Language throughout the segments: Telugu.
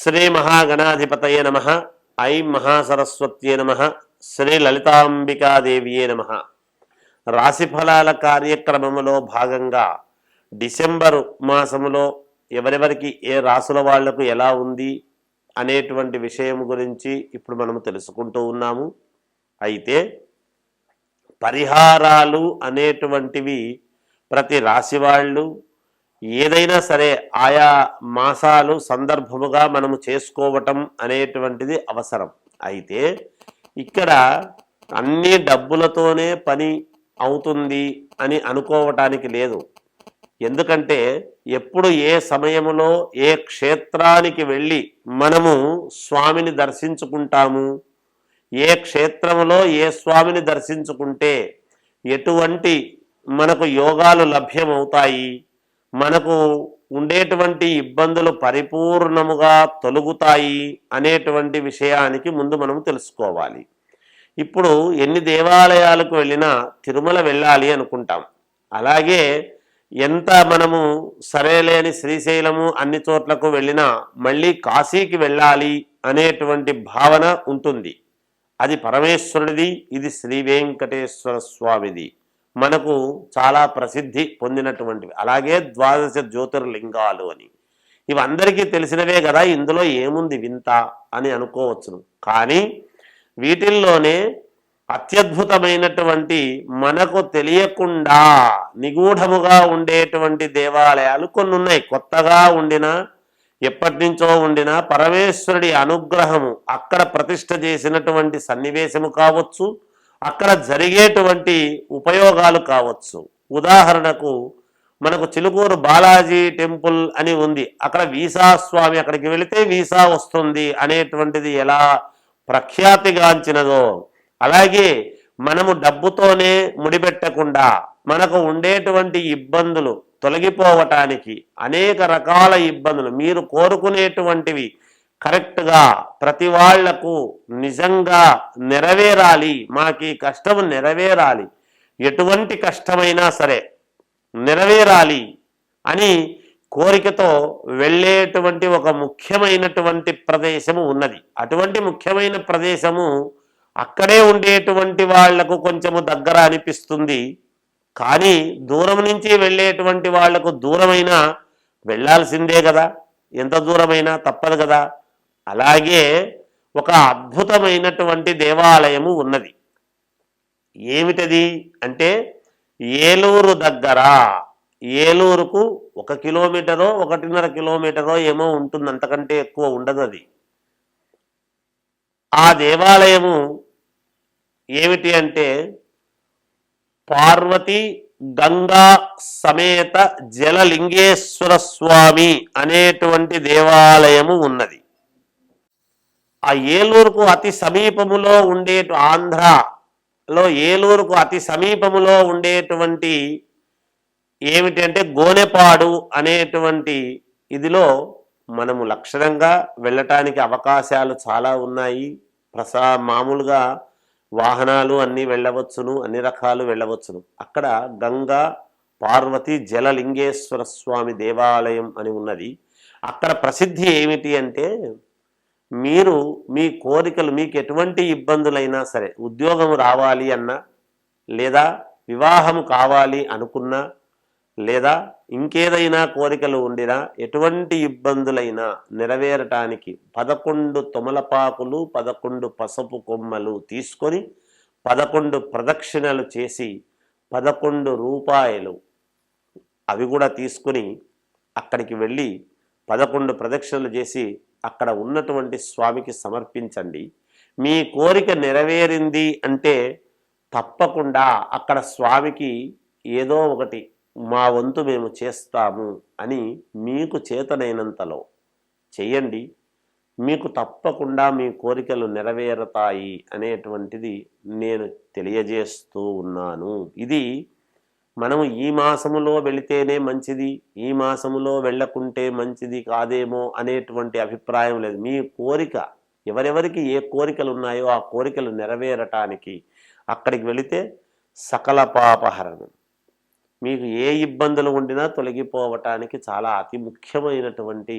శ్రీ మహాగణాధిపతయే నమ. ఐం మహాసరస్వత్యే నమ. శ్రీ లలితాంబికాదేవియే నమ. రాశిఫలాల కార్యక్రమములో భాగంగా డిసెంబరు మాసములో ఎవరెవరికి ఏ రాసుల వాళ్లకు ఎలా ఉంది అనేటువంటి విషయం గురించి ఇప్పుడు మనము తెలుసుకుంటూ ఉన్నాము. అయితే పరిహారాలు అనేటువంటివి ప్రతి రాశి వాళ్ళు ఏదైనా సరే ఆయా మాసాలు సందర్భముగా మనము చేసుకోవటం అనేటువంటిది అవసరం. అయితే ఇక్కడ అన్ని డబ్బులతోనే పని అవుతుంది అని అనుకోవటానికి లేదు. ఎందుకంటే ఎప్పుడు ఏ సమయములో ఏ క్షేత్రానికి వెళ్ళి మనము స్వామిని దర్శించుకుంటాము, ఏ క్షేత్రములో ఏ స్వామిని దర్శించుకుంటే ఎటువంటి మనకు యోగాలు లభ్యమవుతాయి, మనకు ఉండేటువంటి ఇబ్బందులు పరిపూర్ణముగా తొలగుతాయి అనేటువంటి విషయానికి ముందు మనం తెలుసుకోవాలి. ఇప్పుడు ఎన్ని దేవాలయాలకు వెళ్ళినా తిరుమల వెళ్ళాలి అనుకుంటాం. అలాగే ఎంత మనము సరేలేని శ్రీశైలము అన్ని చోట్లకు వెళ్ళినా మళ్ళీ కాశీకి వెళ్ళాలి అనేటువంటి భావన ఉంటుంది. అది పరమేశ్వరుడిది, ఇది శ్రీ వెంకటేశ్వర స్వామిది, మనకు చాలా ప్రసిద్ధి పొందినటువంటివి. అలాగే ద్వాదశ జ్యోతిర్లింగాలు అని ఇవి అందరికీ తెలిసినవే కదా, ఇందులో ఏముంది వింత అని అనుకోవచ్చును. కానీ వీటిల్లోనే అత్యద్భుతమైనటువంటి మనకు తెలియకుండా నిగూఢముగా ఉండేటువంటి దేవాలయాలు కొన్ని ఉన్నాయి. కొత్తగా ఉండినా ఎప్పటి నుంచో ఉండినా పరమేశ్వరుడి అనుగ్రహము అక్కడ ప్రతిష్ఠ చేసినటువంటి సన్నివేశము కావచ్చు, అక్కడ జరిగేటువంటి ఉపయోగాలు కావచ్చు. ఉదాహరణకు మనకు చిలుకూరు బాలాజీ టెంపుల్ అని ఉంది. అక్కడ వీసా స్వామి, అక్కడికి వెళితే వీసా వస్తుంది అనేటువంటిది ఎలా ప్రఖ్యాతిగాంచినదో, అలాగే మనము డబ్బుతోనే ముడిపెట్టకుండా మనకు ఉండేటువంటి ఇబ్బందులు తొలగిపోవటానికి అనేక రకాల ఇబ్బందులు మీరు కోరుకునేటువంటివి కరెక్ట్గా ప్రతి వాళ్లకు నిజంగా నెరవేరాలి, మాకు కష్టము నెరవేరాలి, ఎటువంటి కష్టమైనా సరే నెరవేరాలి అని కోరికతో వెళ్ళేటువంటి ఒక ముఖ్యమైనటువంటి ప్రదేశము ఉన్నది. అటువంటి ముఖ్యమైన ప్రదేశము అక్కడే ఉండేటువంటి వాళ్లకు కొంచెము దగ్గర అనిపిస్తుంది. కానీ దూరం నుంచి వెళ్ళేటువంటి వాళ్లకు దూరమైనా వెళ్ళాల్సిందే కదా, ఎంత దూరమైనా తప్పదు కదా. అలాగే ఒక అద్భుతమైనటువంటి దేవాలయము ఉన్నది. ఏమిటది అంటే ఏలూరు దగ్గర, ఏలూరుకు 1 కిలోమీటరో 1.5 కిలోమీటరో ఏమో ఉంటుంది, అంతకంటే ఎక్కువ ఉండదు అది. ఆ దేవాలయము ఏమిటి అంటే పార్వతి గంగా సమేత జలలింగేశ్వర స్వామి అనేటువంటి దేవాలయము ఉన్నది. ఆ ఏలూరుకు అతి సమీపములో ఉండే, ఆంధ్రలో ఏలూరుకు అతి సమీపములో ఉండేటువంటి ఏమిటి అంటే గోనెపాడు అనేటువంటి ఇదిలో మనము లక్షణంగా వెళ్ళటానికి అవకాశాలు చాలా ఉన్నాయి. మామూలుగా వాహనాలు అన్నీ వెళ్ళవచ్చును, అన్ని రకాలు వెళ్ళవచ్చును. అక్కడ గంగా పార్వతి జలలింగేశ్వర స్వామి దేవాలయం అని ఉన్నది. అక్కడ ప్రసిద్ధి ఏమిటి అంటే మీరు మీ కోరికలు, మీకు ఎటువంటి ఇబ్బందులైనా సరే, ఉద్యోగం రావాలి అన్నా, లేదా వివాహము కావాలి అనుకున్నా, లేదా ఇంకేదైనా కోరికలు ఉండినా, ఎటువంటి ఇబ్బందులైనా నెరవేరటానికి 11 తొమలపాకులు 11 పసుపు కొమ్మలు తీసుకొని 11 ప్రదక్షిణలు చేసి 11 రూపాయలు అవి కూడా తీసుకుని అక్కడికి వెళ్ళి 11 ప్రదక్షిణలు చేసి అక్కడ ఉన్నటువంటి స్వామికి సమర్పించండి. మీ కోరిక నెరవేరింది అంటే తప్పకుండా అక్కడ స్వామికి ఏదో ఒకటి మా వంతు మేము చేస్తాము అని మీకు చేతనైనంతలో చెయ్యండి. మీకు తప్పకుండా మీ కోరికలు నెరవేరుతాయి అనేటువంటిది నేను తెలియజేస్తూ ఉన్నాను. ఇది మనము ఈ మాసములో వెళితేనే మంచిది, ఈ మాసములో వెళ్ళకుంటే మంచిది కాదేమో అనేటువంటి అభిప్రాయం లేదు. మీ కోరిక, ఎవరెవరికి ఏ కోరికలు ఉన్నాయో ఆ కోరికలు నెరవేరటానికి అక్కడికి వెళితే సకల పాపహరణం, మీకు ఏ ఇబ్బందులు ఉండినా తొలగిపోవటానికి చాలా అతి ముఖ్యమైనటువంటి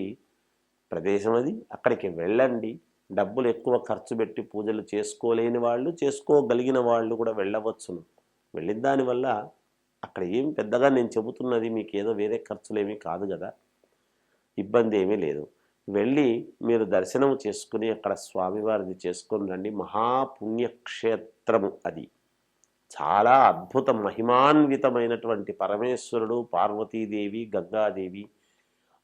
ప్రదేశం అది. అక్కడికి వెళ్ళండి. డబ్బులు ఎక్కువ ఖర్చు పెట్టి పూజలు చేసుకోలేని వాళ్ళు, చేసుకోగలిగిన వాళ్ళు కూడా వెళ్ళవచ్చును. వెళ్ళిన దానివల్ల అక్కడ ఏం పెద్దగా నేను చెబుతున్నది మీకు ఏదో వేరే ఖర్చులేమీ కాదు కదా, ఇబ్బంది ఏమీ లేదు. వెళ్ళి మీరు దర్శనం చేసుకుని అక్కడ స్వామివారిది చేసుకొని రండి. మహాపుణ్యక్షేత్రము అది. చాలా అద్భుత మహిమాన్వితమైనటువంటి పరమేశ్వరుడు, పార్వతీదేవి, గంగాదేవి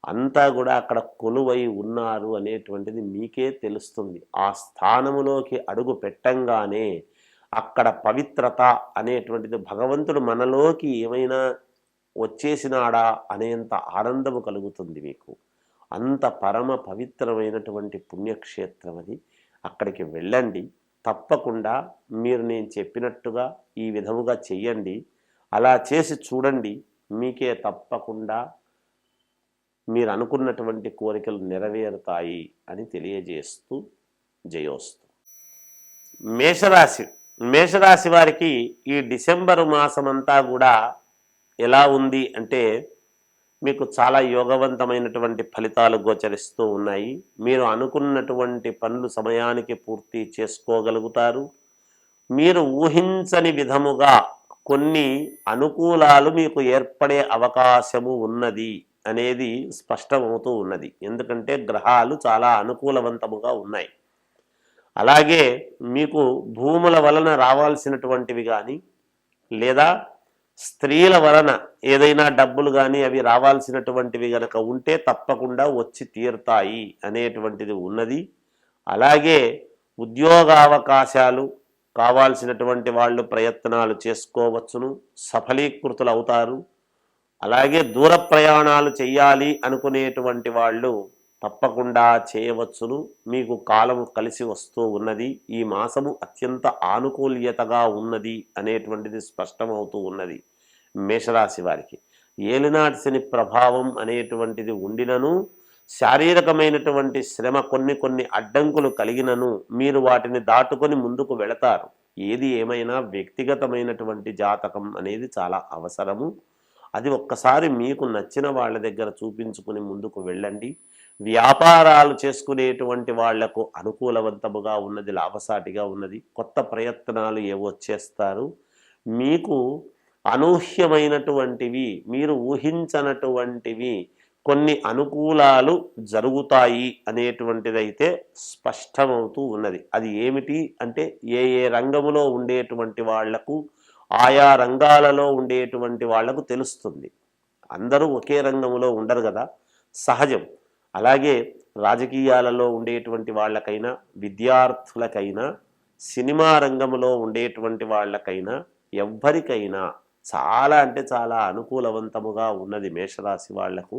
అంతా కూడా అక్కడ కొలువై ఉన్నారు అనేటువంటిది మీకే తెలుస్తుంది. ఆ స్థానములోకి అడుగు పెట్టంగానే అక్కడ పవిత్రత అనేటువంటిది, భగవంతుడు మనలోకి ఏమైనా వచ్చేసినాడా అనేంత ఆనందము కలుగుతుంది మీకు. అంత పరమ పవిత్రమైనటువంటి పుణ్యక్షేత్రం అది. అక్కడికి వెళ్ళండి. తప్పకుండా మీరు నేను చెప్పినట్టుగా ఈ విధముగా చెయ్యండి. అలా చేసి చూడండి, మీకే తప్పకుండా మీరు అనుకున్నటువంటి కోరికలు నెరవేరుతాయి అని తెలియజేస్తూ జయోస్తు. మేషరాశి వారికి ఈ డిసెంబరు మాసమంతా కూడా ఎలా ఉంది అంటే మీకు చాలా యోగవంతమైనటువంటి ఫలితాలు గోచరిస్తూ ఉన్నాయి. మీరు అనుకున్నటువంటి పనులు సమయానికి పూర్తి చేసుకోగలుగుతారు. మీరు ఊహించని విధముగా కొన్ని అనుకూలాలు మీకు ఏర్పడే అవకాశము ఉన్నది అనేది స్పష్టమవుతూ ఉన్నది. ఎందుకంటే గ్రహాలు చాలా అనుకూలవంతముగా ఉన్నాయి. అలాగే మీకు భూముల వలన రావాల్సినటువంటివి కానీ, లేదా స్త్రీల వలన ఏదైనా డబ్బులు కానీ అవి రావాల్సినటువంటివి గనక ఉంటే తప్పకుండా వచ్చి తీరుతాయి అనేటువంటిది ఉన్నది. అలాగే ఉద్యోగావకాశాలు కావాల్సినటువంటి వాళ్ళు ప్రయత్నాలు చేసుకోవచ్చును, సఫలీకృతులు అవుతారు. అలాగే దూర ప్రయాణాలు చెయ్యాలి అనుకునేటువంటి వాళ్ళు తప్పకుండా చేయవచ్చును. మీకు కాలము కలిసి వస్తూ ఉన్నది. ఈ మాసము అత్యంత ఆనుకూల్యతగా ఉన్నది అనేటువంటిది స్పష్టమవుతూ ఉన్నది మేషరాశి వారికి. ఏలినాటి శని ప్రభావం అనేటువంటిది ఉండినను, శారీరకమైనటువంటి శ్రమ కొన్ని అడ్డంకులు కలిగినను మీరు వాటిని దాటుకొని ముందుకు వెళతారు. ఏది ఏమైనా వ్యక్తిగతమైనటువంటి జాతకం అనేది చాలా అవసరము. అది ఒక్కసారి మీకు నచ్చిన వాళ్ళ దగ్గర చూపించుకుని ముందుకు వెళ్ళండి. వ్యాపారాలు చేసుకునేటువంటి వాళ్లకు అనుకూలవంతముగా ఉన్నది, లాభసాటిగా ఉన్నది. కొత్త ప్రయత్నాలు ఏవో చేస్తారు. మీకు అనూహ్యమైనటువంటివి, మీరు ఊహించనటువంటివి కొన్ని అనుకూలాలు జరుగుతాయి అనేటువంటిదైతే స్పష్టమవుతూ ఉన్నది. అది ఏమిటి అంటే ఏ రంగములో ఉండేటువంటి వాళ్లకు, ఆయా రంగాలలో ఉండేటువంటి వాళ్లకు తెలుస్తుంది. అందరూ ఒకే రంగంలో ఉండరు కదా, సహజం. అలాగే రాజకీయాలలో ఉండేటువంటి వాళ్ళకైనా, విద్యార్థులకైనా, సినిమా రంగంలో ఉండేటువంటి వాళ్ళకైనా, ఎవ్వరికైనా చాలా అంటే చాలా అనుకూలవంతముగా ఉన్నది మేషరాశి వాళ్లకు.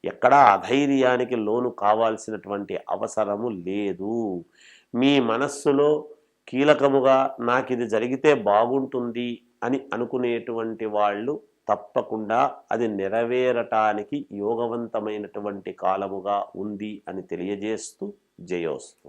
ఎక్కడా అధైర్యానికి లోను కావాల్సినటువంటి అవసరము లేదు. మీ మనస్సులో కీలకముగా నాకు ఇది జరిగితే బాగుంటుంది అని అనుకునేటువంటి వాళ్ళు తప్పకుండా అది నెరవేరటానికి యోగవంతమైనటువంటి కాలముగా ఉంది అని తెలియజేస్తూ జయోస్తు.